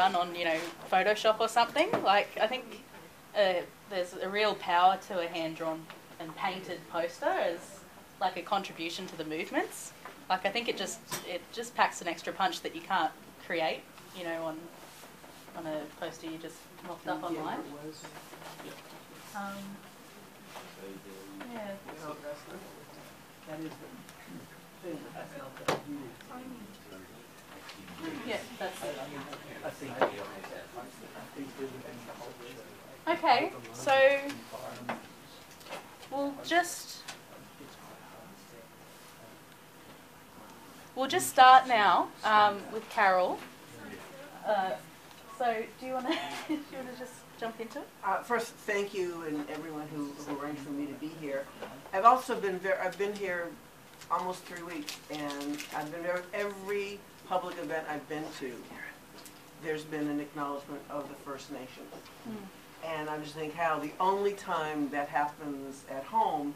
done on, you know, Photoshop or something. Like, I think there's a real power to a hand-drawn and painted poster as like a contribution to the movements. Like, I think it just packs an extra punch that you can't create, you know, on a poster you just mocked up online. Yeah. That is the thing that I felt that you Yeah, that's it. I think Okay, so we'll just start now with Carole. So do you want to just jump into it? First, thank you and everyone who arranged for me to be here. I've also I've been here almost 3 weeks, and I've been there every public event I've been to. There's been an acknowledgement of the First Nations. And I'm just thinking how the only time that happens at home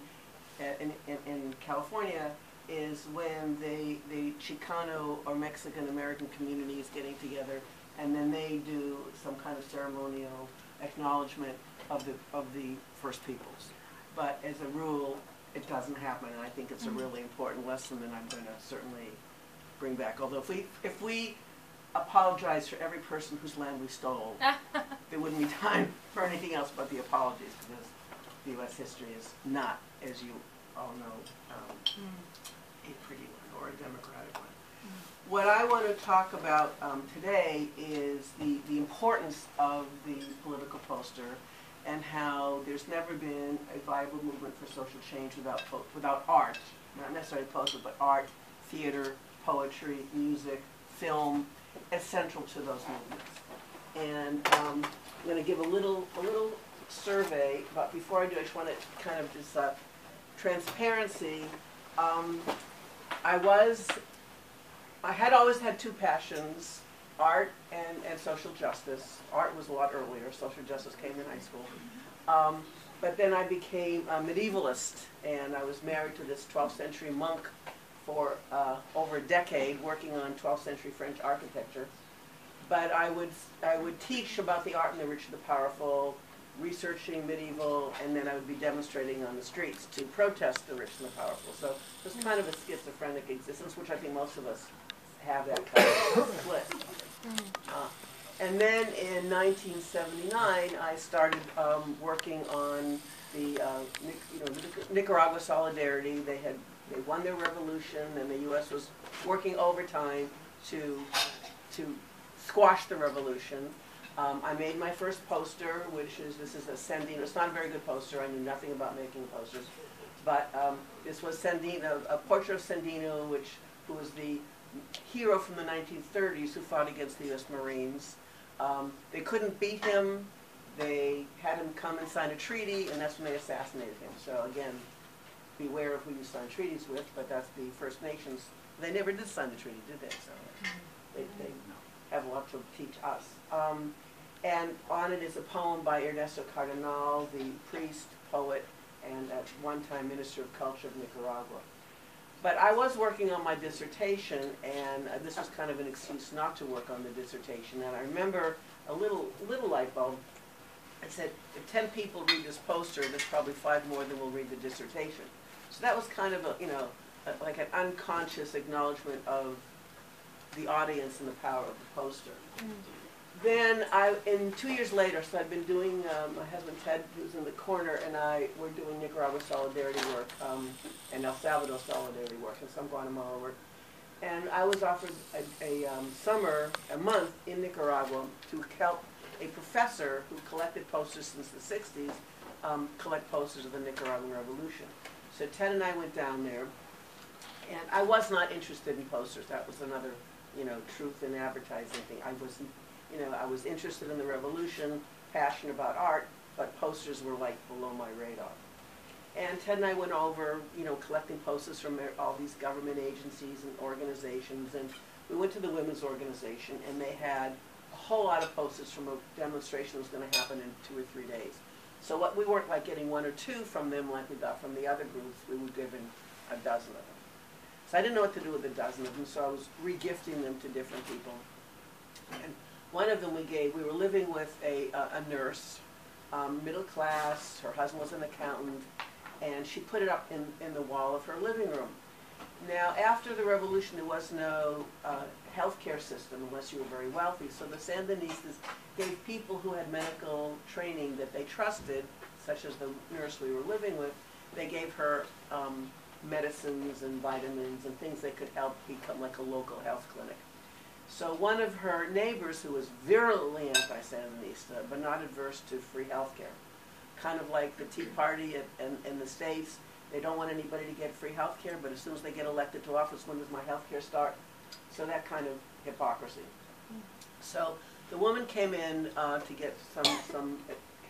in California is when the Chicano or Mexican American community is getting together, and then they do some kind of ceremonial acknowledgement of the First Peoples. But as a rule, it doesn't happen, and I think it's a really important lesson that I'm going to certainly bring back. Although if we apologize for every person whose land we stole, there wouldn't be time for anything else but the apologies, because the U.S. history is not, as you all know, a pretty one or a democratic one. What I want to talk about today is the importance of the political poster, and how there's never been a viable movement for social change without art, not necessarily poster, but art, theater, poetry, music, film, as central to those movements. And I'm going to give a little survey, but before I do, I just want to kind of just transparency. I had always had two passions: art and social justice. Art was a lot earlier. Social justice came in high school. But then I became a medievalist, and I was married to this 12th century monk for over a decade, working on 12th century French architecture. But I would teach about the art and the rich and the powerful, researching medieval, and then I would be demonstrating on the streets to protest the rich and the powerful. So it was kind of a schizophrenic existence, which I think most of us have that kind of split. And then in 1979, I started working on the Nicaragua Solidarity. They won their revolution, and the U.S. was working overtime to squash the revolution. I made my first poster, this is a Sandino. It's not a very good poster. I knew nothing about making posters, but this was Sandino, a portrait of Sandino, who was the hero from the 1930s who fought against the U.S. Marines. They couldn't beat him. They had him come and sign a treaty, and that's when they assassinated him. So again, beware of who you sign treaties with, but that's the First Nations. They never did sign the treaty, did they? So they have a lot to teach us. And on it is a poem by Ernesto Cardenal, the priest, poet, and at one time Minister of Culture of Nicaragua. But I was working on my dissertation, and this was kind of an excuse not to work on the dissertation. And I remember a little light bulb. I said, if 10 people read this poster, there's probably 5 more than will read the dissertation. So that was kind of like an unconscious acknowledgement of the audience and the power of the poster. Then, 2 years later, so I'd been doing, my husband Ted, who's in the corner, and I were doing Nicaragua Solidarity work, and El Salvador Solidarity work, and some Guatemala work. And I was offered a month in Nicaragua to help a professor who collected posters since the 60s, collect posters of the Nicaraguan Revolution. So Ted and I went down there, and I was not interested in posters. That was another, truth in advertising thing. I was interested in the revolution, passionate about art, but posters were like below my radar. And Ted and I went over, collecting posters from all these government agencies and organizations, and we went to the women's organization, and they had a whole lot of posters from a demonstration that was going to happen in 2 or 3 days. So we weren't like getting 1 or 2 from them like we got from the other groups. We were given a dozen of them. So I didn't know what to do with a dozen of them, so I was re-gifting them to different people. And One of them we were living with a nurse, middle class, her husband was an accountant, and she put it up in the wall of her living room. Now, after the revolution, there was no healthcare system unless you were very wealthy, so the Sandinistas gave people who had medical training that they trusted, such as the nurse we were living with, they gave her medicines and vitamins and things that could help become like a local health clinic. So one of her neighbors, who was virulently anti-Sandinista, but not adverse to free health care, kind of like the Tea Party in the States, they don't want anybody to get free health care, but as soon as they get elected to office, when does my health care start? So that kind of hypocrisy. So the woman came in to get some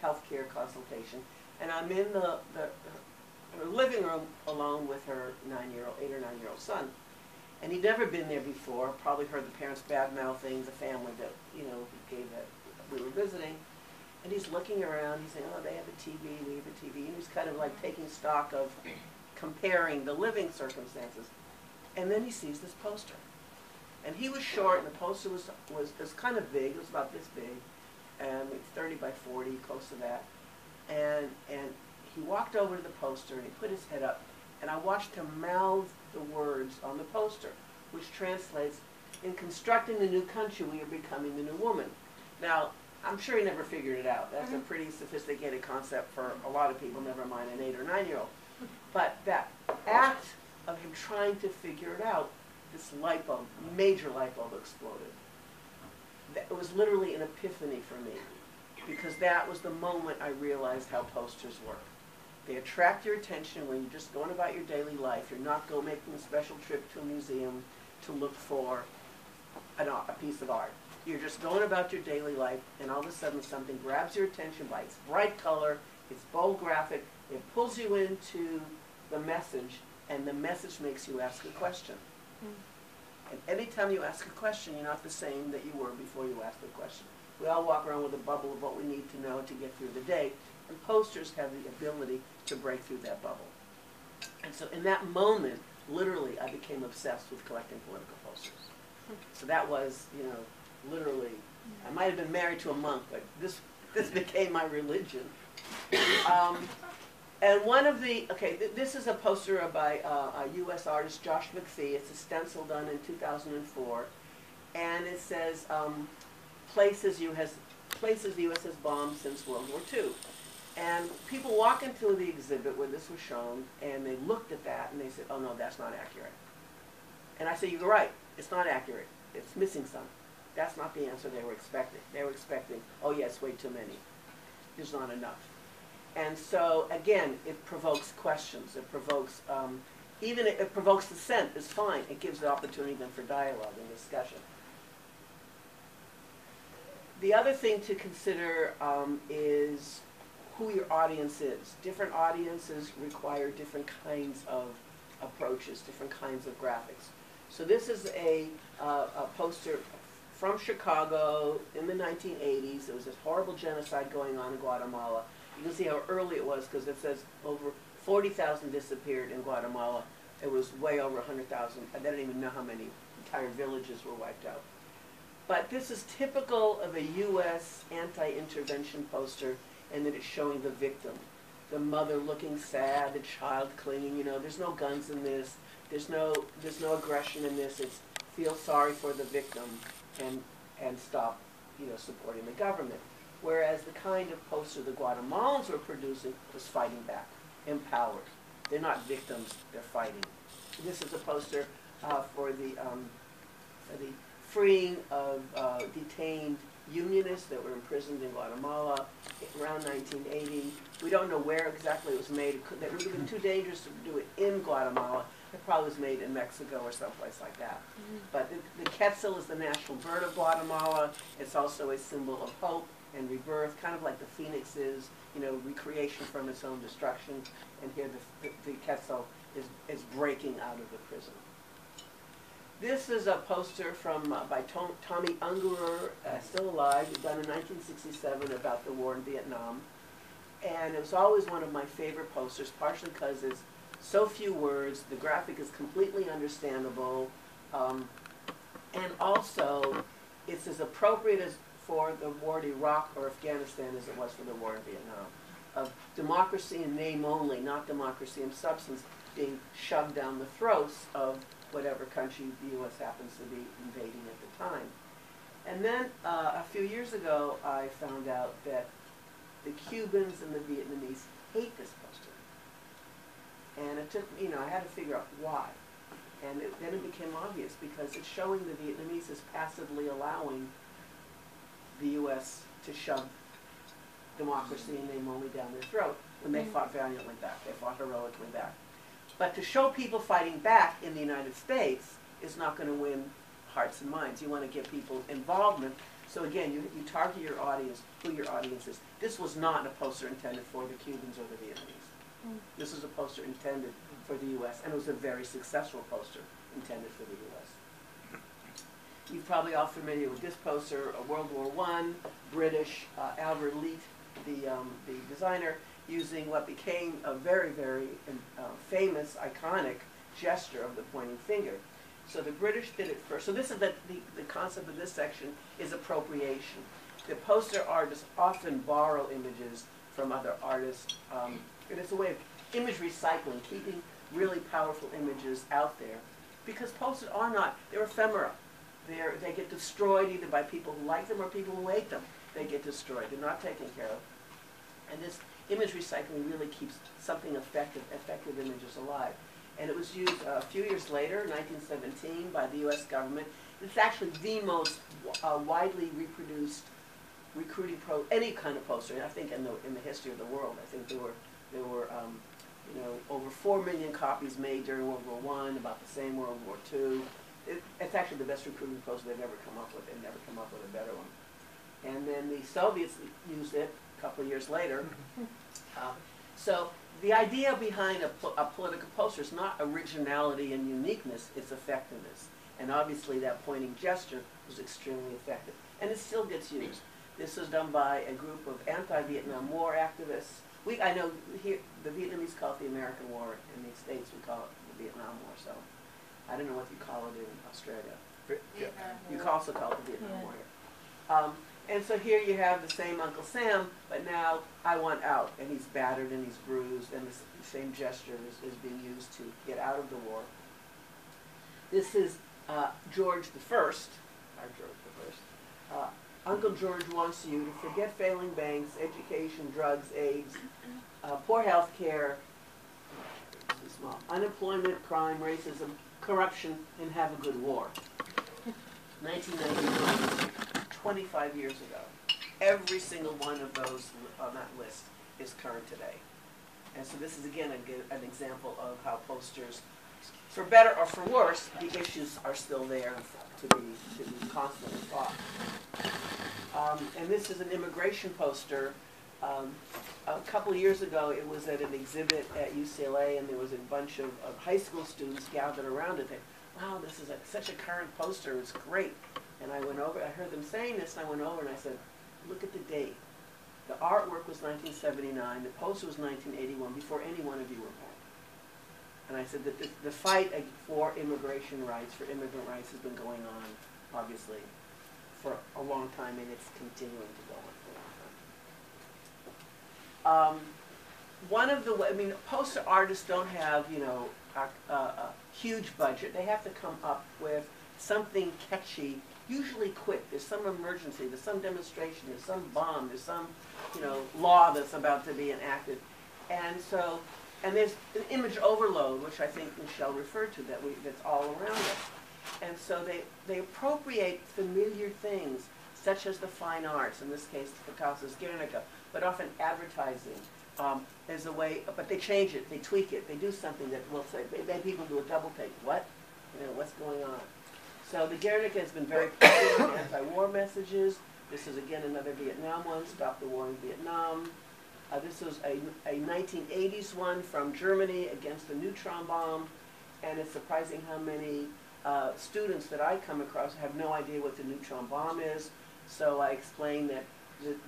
health care consultation, and I'm in her living room alone with her 8 or 9-year-old son. And he'd never been there before, probably heard the parents bad-mouthing the family that, gave that we were visiting. And he's looking around, he's saying, oh, they have a TV, we have a TV. And he's kind of like taking stock of comparing the living circumstances. And then he sees this poster. And he was short, and the poster was kind of big, it was about this big, and 30 by 40, close to that. And he walked over to the poster, and he put his head up, and I watched him mouth the words on the poster, which translates, in constructing the new country, we are becoming the new woman. Now, I'm sure he never figured it out. That's a pretty sophisticated concept for a lot of people, never mind an 8 or 9-year-old. But that act of him trying to figure it out, this light bulb, major light bulb exploded. It was literally an epiphany for me, because that was the moment I realized how posters work. They attract your attention when you're just going about your daily life. You're not making a special trip to a museum to look for a piece of art. You're just going about your daily life, and all of a sudden something grabs your attention by its bright color, its bold graphic, it pulls you into the message, and the message makes you ask a question. And anytime you ask a question, you're not the same that you were before you asked the question. We all walk around with a bubble of what we need to know to get through the day, and posters have the ability to break through that bubble. And so in that moment, literally, I became obsessed with collecting political posters. So that was, literally, I might have been married to a monk, but this became my religion. And one of the, this is a poster by a U.S. artist, Josh McPhee. It's a stencil done in 2004. And it says, places the U.S. has bombed since World War II. And people walk into the exhibit where this was shown, and they looked at that, and they said, oh no, that's not accurate. And I said, you're right, it's not accurate. It's missing some. That's not the answer they were expecting. They were expecting, oh yes, way too many. There's not enough. And so, again, it provokes questions. It provokes, even it provokes dissent, is fine. It gives the opportunity then for dialogue and discussion. The other thing to consider is who your audience is. Different audiences require different kinds of approaches, different kinds of graphics. So this is a poster from Chicago in the 1980s. There was this horrible genocide going on in Guatemala. You can see how early it was, because it says over 40,000 disappeared in Guatemala. It was way over 100,000. I don't even know how many entire villages were wiped out. But this is typical of a U.S. anti-intervention poster, and that it's showing the victim. The mother looking sad, the child clinging, there's no guns in this, there's no aggression in this. It's feel sorry for the victim and stop, supporting the government. Whereas the kind of poster the Guatemalans were producing was fighting back, empowered. They're not victims, they're fighting. This is a poster for the freeing of detained Unionists that were imprisoned in Guatemala around 1980. We don't know where exactly it was made. It would have been too dangerous to do it in Guatemala. It probably was made in Mexico or someplace like that. But the quetzal is the national bird of Guatemala. It's also a symbol of hope and rebirth, kind of like the phoenix is, recreation from its own destruction. And here the quetzal is breaking out of the prison. This is a poster by Tommy Ungerer, still alive, done in 1967 about the war in Vietnam. And it was always one of my favorite posters, partially because it's so few words, the graphic is completely understandable, and also it's as appropriate as for the war in Iraq or Afghanistan as it was for the war in Vietnam. Of democracy in name only, not democracy in substance, being shoved down the throats of whatever country the U.S. happens to be invading at the time. And then a few years ago, I found out that the Cubans and the Vietnamese hate this poster. And it took, I had to figure out why. And then it became obvious because it's showing the Vietnamese as passively allowing the U.S. to shove democracy and name only down their throat when they fought valiantly back. They fought heroically back. But to show people fighting back in the United States is not going to win hearts and minds. You want to get people involvement. So again, you target your audience, who your audience is. This was not a poster intended for the Cubans or the Vietnamese. This was a poster intended for the U.S., and it was a very successful poster intended for the U.S. You're probably all familiar with this poster, World War I, British, Albert Leet, the designer, using what became a very, very famous, iconic gesture of the pointing finger. So the British did it first. So this is the concept of this section is appropriation. The poster artists often borrow images from other artists. And it's a way of image recycling, keeping really powerful images out there. Because posters are not, they're ephemera. They get destroyed either by people who like them or people who hate them. They get destroyed. They're not taken care of. And this image recycling really keeps something effective images alive. And it was used a few years later, 1917, by the U.S. government. It's actually the most widely reproduced recruiting any kind of poster. And I think in the history of the world, I think there were over 4 million copies made during World War I, about the same World War II. It's actually the best recruiting poster they've ever come up with. They've never come up with a better one. And then the Soviets used it a couple of years later. So the idea behind a political poster is not originality and uniqueness, it's effectiveness. And obviously that pointing gesture was extremely effective. And it still gets used. This was done by a group of anti-Vietnam War activists. I know here, the Vietnamese call it the American War. In the States, we call it the Vietnam War. So I don't know what you call it in Australia. You also call it the Vietnam War here. And so here you have the same Uncle Sam, but now I want out. And he's battered and he's bruised, and the same gesture is being used to get out of the war. This is George I, our George I. Uncle George wants you to forget failing banks, education, drugs, AIDS, poor health care, unemployment, crime, racism, corruption, and have a good war. 1991, 25 years ago. Every single one of those on that list is current today. And so this is, again, an example of how posters, for better or for worse, the issues are still there to be constantly fought. And this is an immigration poster. A couple of years ago, it was at an exhibit at UCLA, and there was a bunch of high school students gathered around it. They, wow, this is such a current poster. It's great. And I went over, I heard them saying this, and I went over and I said, look at the date. The artwork was 1979, the poster was 1981, before any one of you were born. And I said that the fight for immigration rights, for immigrant rights, has been going on, obviously, for a long time, and it's continuing to go on for a long time. Poster artists don't have, a huge budget. They have to come up with something catchy, usually quick. There's some emergency, there's some demonstration, there's some bomb, there's some, law that's about to be enacted. And so, and there's an image overload, which I think Michelle referred to, that's all around us. And so they appropriate familiar things, such as the fine arts, in this case, Picasso's Guernica, but often advertising is a way, but they change it, they tweak it, they do something that will say, then people do a double take. What? What's going on? So the Guernica has been very popular in anti-war messages. This is, again, another Vietnam one, Stop the War in Vietnam. This was a 1980s one from Germany against the neutron bomb. And it's surprising how many students that I come across have no idea what the neutron bomb is. So I explain that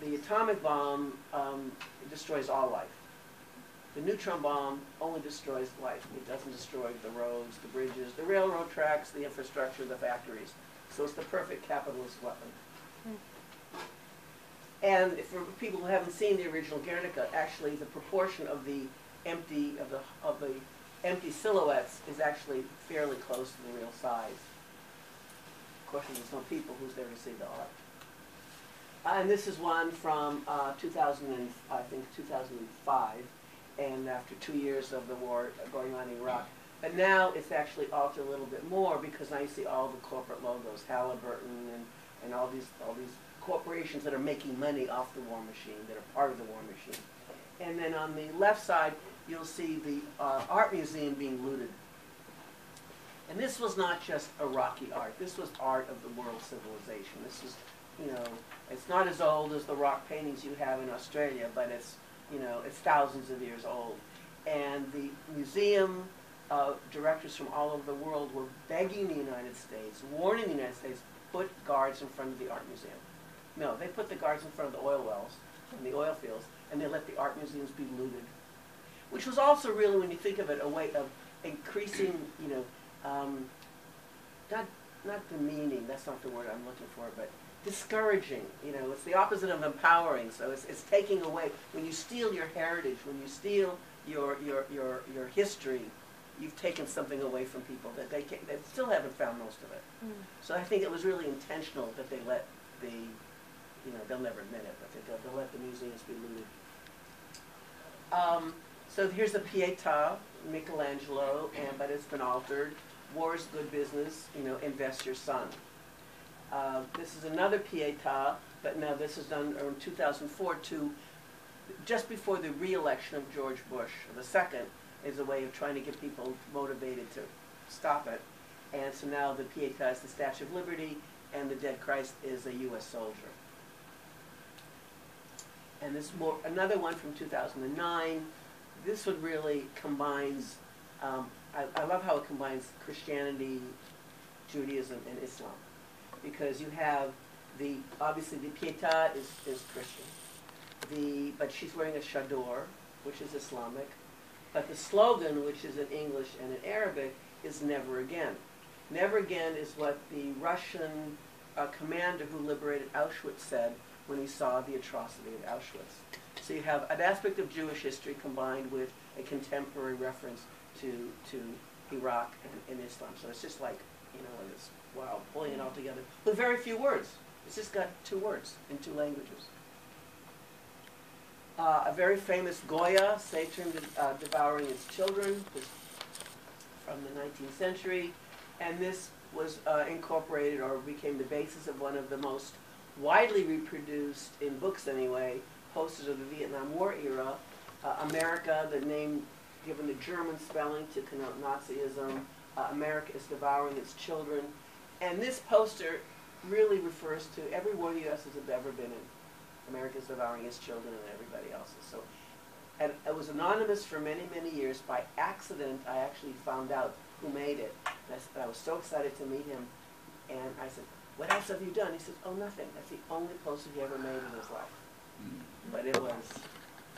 the atomic bomb destroys all life. The neutron bomb only destroys life. It doesn't destroy the roads, the bridges, the railroad tracks, the infrastructure, the factories. So it's the perfect capitalist weapon. And for people who haven't seen the original Guernica, actually the proportion of the empty silhouettes is actually fairly close to the real size. Of course, there's no people who's there to see the art. And this is one from 2005, and after 2 years of the war going on in Iraq. But now it's actually altered a little bit more because now you see all the corporate logos, Halliburton and all these corporations that are making money off the war machine, that are part of the war machine. And then on the left side, you'll see the art museum being looted. And this was not just Iraqi art. This was art of the world civilization. This is, you know, it's not as old as the rock paintings you have in Australia, but it's, you know, it's thousands of years old. And the museum directors from all over the world were begging the United States, warning the United States, put guards in front of the art museum. No, they put the guards in front of the oil wells and the oil fields, and they let the art museums be looted. Which was also really, when you think of it, a way of increasing, you know, not demeaning, that's not the word I'm looking for, but discouraging. You know, it's the opposite of empowering. So it's taking away. When you steal your heritage, when you steal your history, you've taken something away from people that they still haven't found most of it. Mm. So I think it was really intentional that they let the, you know, they'll never admit it, but they'll let the museums be looted. So here's the Pietà, Michelangelo, but it's been altered. War is good business, you know, invest your son. This is another Pietà, but now this is done in 2004 just before the re-election of George Bush II, is a way of trying to get people motivated to stop it. And so now the Pietà is the Statue of Liberty, and the dead Christ is a U.S. soldier. And this another one from 2009. This one really combines, I love how it combines Christianity, Judaism, and Islam. Because you have obviously the Pietà is Christian. But she's wearing a chador, which is Islamic. But the slogan, which is in English and in Arabic, is never again. Never again is what the Russian commander who liberated Auschwitz said when he saw the atrocity of Auschwitz. So you have an aspect of Jewish history combined with a contemporary reference to Iraq and Islam. So it's just like, you know, it's, wow, pulling it all together with very few words. It's just got 2 words in 2 languages. A very famous Goya, Saturn devouring its children, from the 19th century. And this was incorporated, or became the basis of one of the most widely reproduced, in books anyway, posters of the Vietnam War era. America, the name given the German spelling to connote Nazism. America is devouring its children. And this poster really refers to every war the U.S. has ever been in. America is devouring its children and everybody else's. So, and it was anonymous for many, many years. By accident, I actually found out who made it. And I was so excited to meet him. And I said, "What else have you done?" He said, "Oh, nothing. That's the only poster he ever made in his life." But it was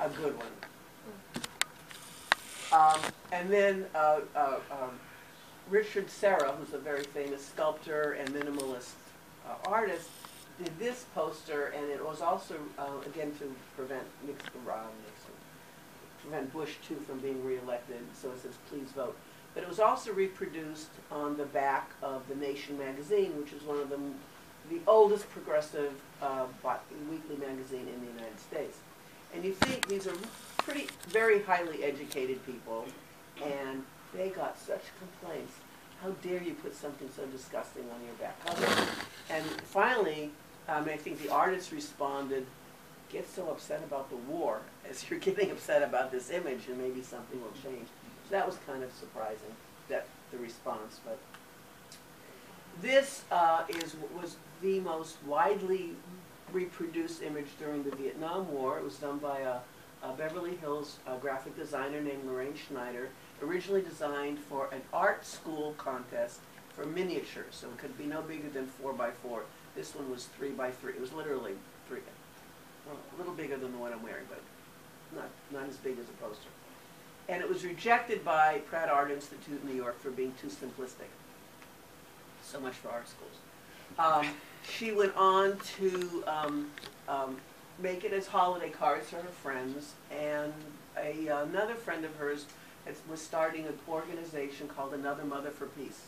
a good one. And then Richard Serra, who's a very famous sculptor and minimalist artist, did this poster, and it was also, again, to prevent Bush, too, from being reelected. So it says, "Please vote." But it was also reproduced on the back of The Nation magazine, which is one of the oldest progressive weekly magazine in the United States. And you think these are very highly educated people, and they got such complaints. How dare you put something so disgusting on your back cover? And finally, I think the artists responded, "Get so upset about the war as you're getting upset about this image, and maybe something will change." So that was kind of surprising, the response. But this was the most widely reproduced image during the Vietnam War. It was done by a Beverly Hills graphic designer named Lorraine Schneider, originally designed for an art school contest for miniatures, so it could be no bigger than 4x4. This one was 3x3. It was literally a little bigger than the one I'm wearing, but not as big as a poster. And it was rejected by Pratt Art Institute in New York for being too simplistic. So much for art schools. She went on to make it as holiday cards for her friends, and another friend of hers was starting an organization called Another Mother for Peace.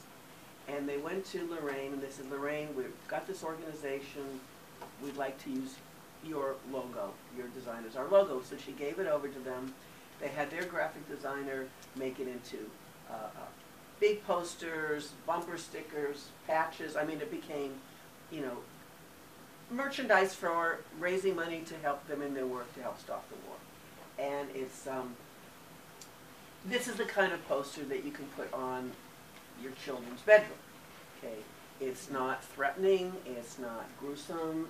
And they went to Lorraine and they said, Lorraine, we've got this organization, we'd like to use your logo, your design as our logo. So she gave it over to them. They had their graphic designer make it into big posters, bumper stickers, patches. I mean, it became, you know, merchandise for raising money to help them in their work to help stop the war. And it's, this is the kind of poster that you can put on your children's bedroom, okay? It's not threatening, it's not gruesome,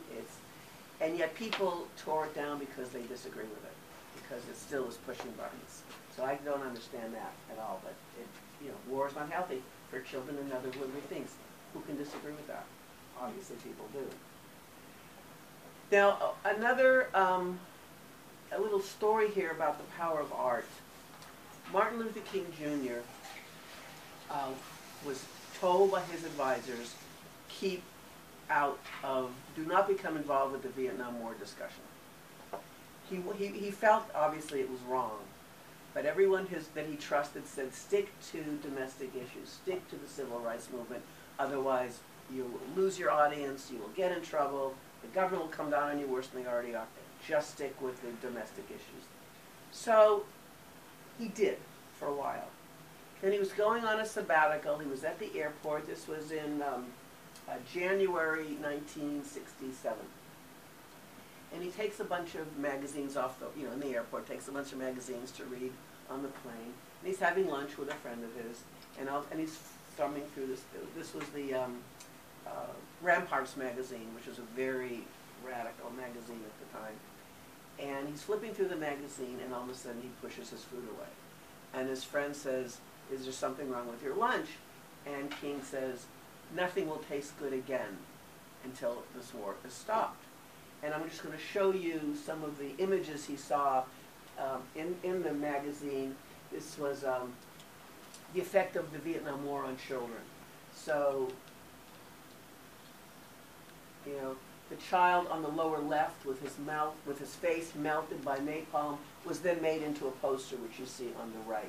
and yet people tore it down because they disagree with it, because it still is pushing buttons. So I don't understand that at all, but you know, war is not healthy for children and other living things. Who can disagree with that? Obviously people do. Now, another, a little story here about the power of art. Martin Luther King Jr. Was told by his advisors, keep out of, do not become involved with the Vietnam War discussion. He felt, obviously, it was wrong, but everyone that he trusted said, stick to domestic issues, stick to the civil rights movement, otherwise you will lose your audience, you will get in trouble, the government will come down on you worse than they already are. Just stick with the domestic issues. So he did for a while. Then he was going on a sabbatical. He was at the airport. This was in January 1967. And he takes a bunch of magazines off the, you know, in the airport, takes a bunch of magazines to read on the plane. And he's having lunch with a friend of his, and he's thumbing through this. This was the Ramparts magazine, which was a very radical magazine at the time. And he's flipping through the magazine, and all of a sudden he pushes his food away. And his friend says, is there something wrong with your lunch? And King says, nothing will taste good again until this war is stopped. And I'm just going to show you some of the images he saw in the magazine. This was the effect of the Vietnam War on children. So, you know, the child on the lower left with his face melted by napalm was then made into a poster, which you see on the right.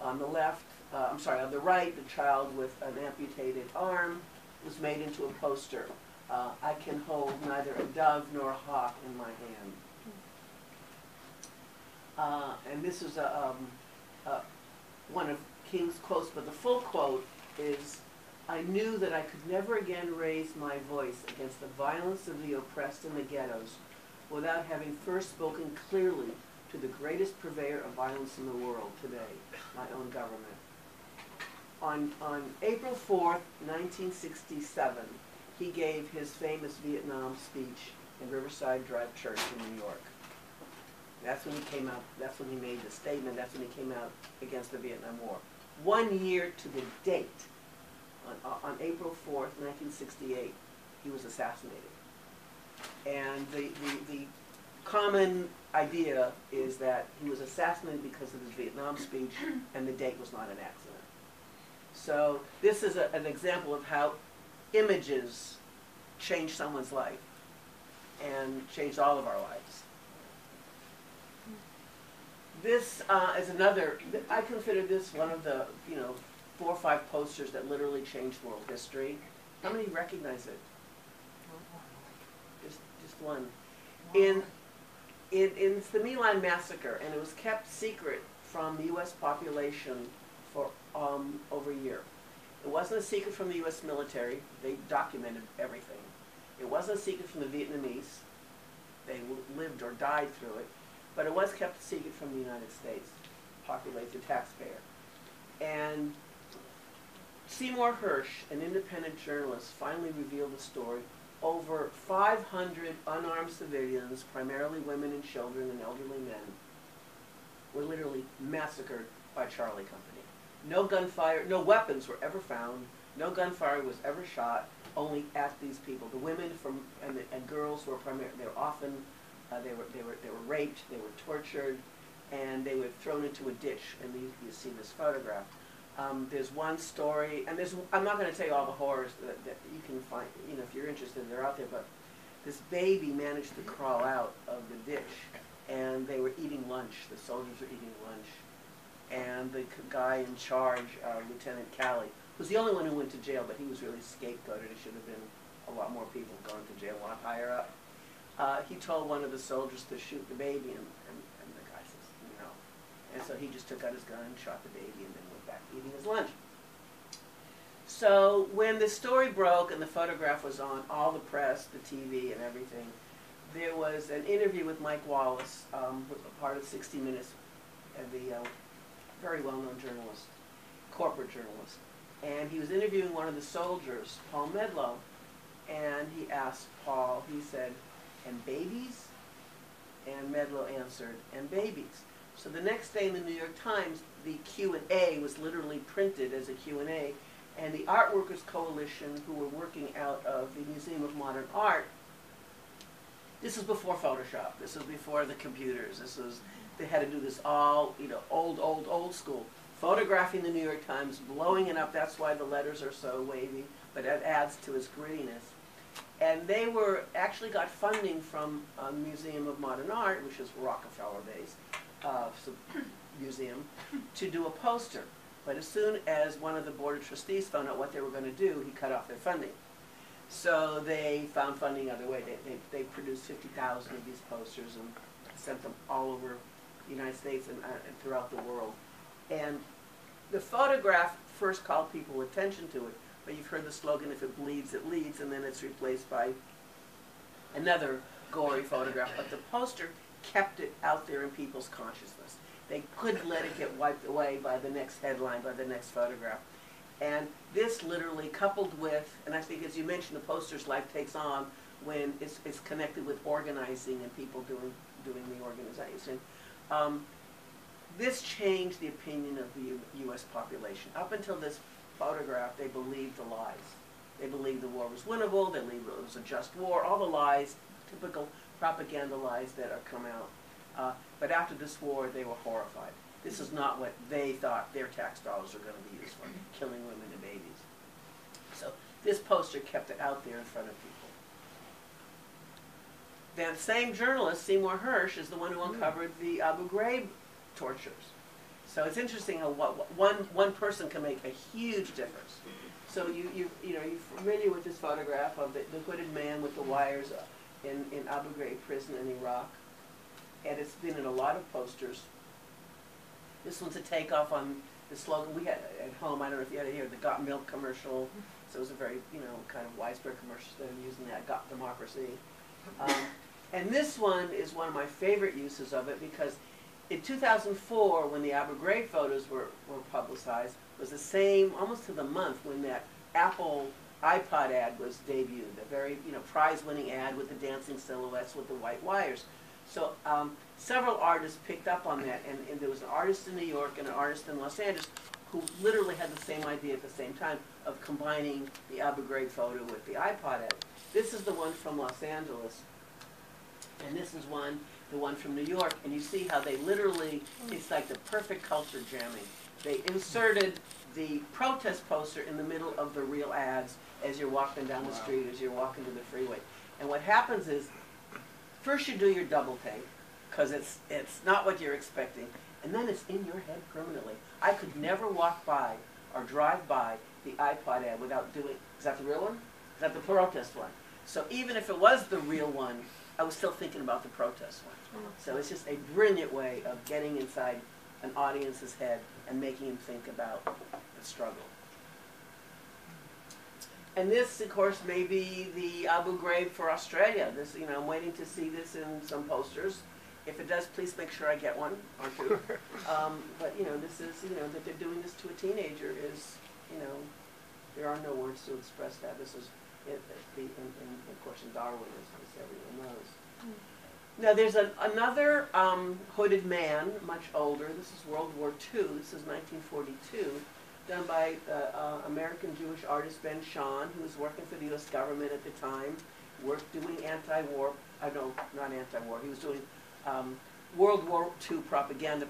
On the left, on the right, the child with an amputated arm was made into a poster. I can hold neither a dove nor a hawk in my hand. And this is one of King's quotes, but the full quote is, I knew that I could never again raise my voice against the violence of the oppressed in the ghettos without having first spoken clearly to the greatest purveyor of violence in the world today, my own government. On April 4th, 1967, he gave his famous Vietnam speech in Riverside Drive Church in New York. That's when he came out, that's when he made the statement, that's when he came out against the Vietnam War. 1 year to the date, on April 4th, 1968, he was assassinated. And the common idea is that he was assassinated because of his Vietnam speech, and the date was not an accident. So this is an example of how images change someone's life and change all of our lives. This is another, I consider this one of the, 4 or 5 posters that literally changed world history. How many recognize it? Just one. It's the My Lai massacre, and it was kept secret from the U.S. population for over a year. It wasn't a secret from the U.S. military. They documented everything. It wasn't a secret from the Vietnamese. They lived or died through it. But it was kept a secret from the United States, populated the taxpayer. And Seymour Hersh, an independent journalist, finally revealed the story. Over 500 unarmed civilians, primarily women and children and elderly men, were literally massacred by Charlie Company. No gunfire, no weapons were ever found. No gunfire was ever shot, only at these people. The women and girls were primarily, they were often, they were raped, they were tortured, and they were thrown into a ditch. And you see this photograph. There's one story, and I'm not going to tell you all the horrors that you can find, if you're interested, they're out there, but this baby managed to crawl out of the ditch, and they were eating lunch. The soldiers were eating lunch, and the guy in charge, Lieutenant Calley, was the only one who went to jail, but he was really scapegoated. It should have been a lot more people going to jail, a lot higher up. He told one of the soldiers to shoot the baby, and the guy says, no. And so he just took out his gun and shot the baby and then went back eating his lunch. So when the story broke and the photograph was on all the press, the TV and everything, there was an interview with Mike Wallace, part of 60 Minutes, the very well-known journalist, corporate journalist. And he was interviewing one of the soldiers, Paul Medlow, and he asked Paul, he said, and babies? And Medlow answered, and babies. So the next day in the New York Times, the Q&A was literally printed as a Q&A, and the Art Workers Coalition, who were working out of the Museum of Modern Art, this was before Photoshop, this was before the computers, they had to do this all, old school. Photographing the New York Times, blowing it up, that's why the letters are so wavy, but that adds to its grittiness. And they actually got funding from the Museum of Modern Art, which is Rockefeller-based museum, to do a poster. But as soon as one of the Board of Trustees found out what they were going to do, he cut off their funding. So they found funding other way. They produced 50,000 of these posters and sent them all over the United States and throughout the world. And the photograph first called people's attention to it, but you've heard the slogan, if it bleeds, it leads, and then it's replaced by another gory photograph. But the poster kept it out there in people's consciousness. They couldn't let it get wiped away by the next headline, by the next photograph. And this literally coupled with, and I think as you mentioned, the poster's life takes on when it's connected with organizing and people doing the organization. This changed the opinion of the U.S. population. Up until this photograph, they believed the lies. They believed the war was winnable, they believed it was a just war, all the lies, typical propaganda lies that are come out. But after this war, they were horrified. This is not what they thought their tax dollars were going to be used for, killing women and babies. So this poster kept it out there in front of people. That same journalist, Seymour Hersh, is the one who uncovered the Abu Ghraib tortures. So it's interesting how one person can make a huge difference. So you're familiar with this photograph of the hooded man with the wires in Abu Ghraib prison in Iraq, and it's been in a lot of posters. This one's a takeoff on the slogan we had at home. I don't know if you had it here, the Got Milk commercial. So it was a very kind of widespread commercial that I'm using that, Got Democracy. And this one is one of my favorite uses of it because in 2004, when the Abu Ghraib photos were publicized, was the same, almost to the month, when that Apple iPod ad was debuted, a very prize-winning ad with the dancing silhouettes with the white wires. So several artists picked up on that, and there was an artist in New York and an artist in Los Angeles who literally had the same idea at the same time of combining the Abu Ghraib photo with the iPod ad. This is the one from Los Angeles, and this is the one from New York, and you see how they literally, it's like the perfect culture jamming. They inserted the protest poster in the middle of the real ads as you're walking down the street, as you're walking to the freeway. And what happens is, first you do your double take, because it's not what you're expecting, and then it's in your head permanently. I could never walk by or drive by the iPod ad without doing, is that the real one? Is that the protest one? So even if it was the real one, I was still thinking about the protest one. So it's just a brilliant way of getting inside an audience's head and making him think about the struggle. And this, of course, may be the Abu Ghraib for Australia. This, I'm waiting to see this in some posters. If it does, please make sure I get one or two. But this is, that they're doing this to a teenager is, there are no words to express that. This is, of course, in Darwin, as everyone knows. Now, there's another hooded man, much older. This is World War II. This is 1942, done by American Jewish artist Ben Shahn, who was working for the U.S. government at the time, doing anti-war, not anti-war, he was doing World War II propaganda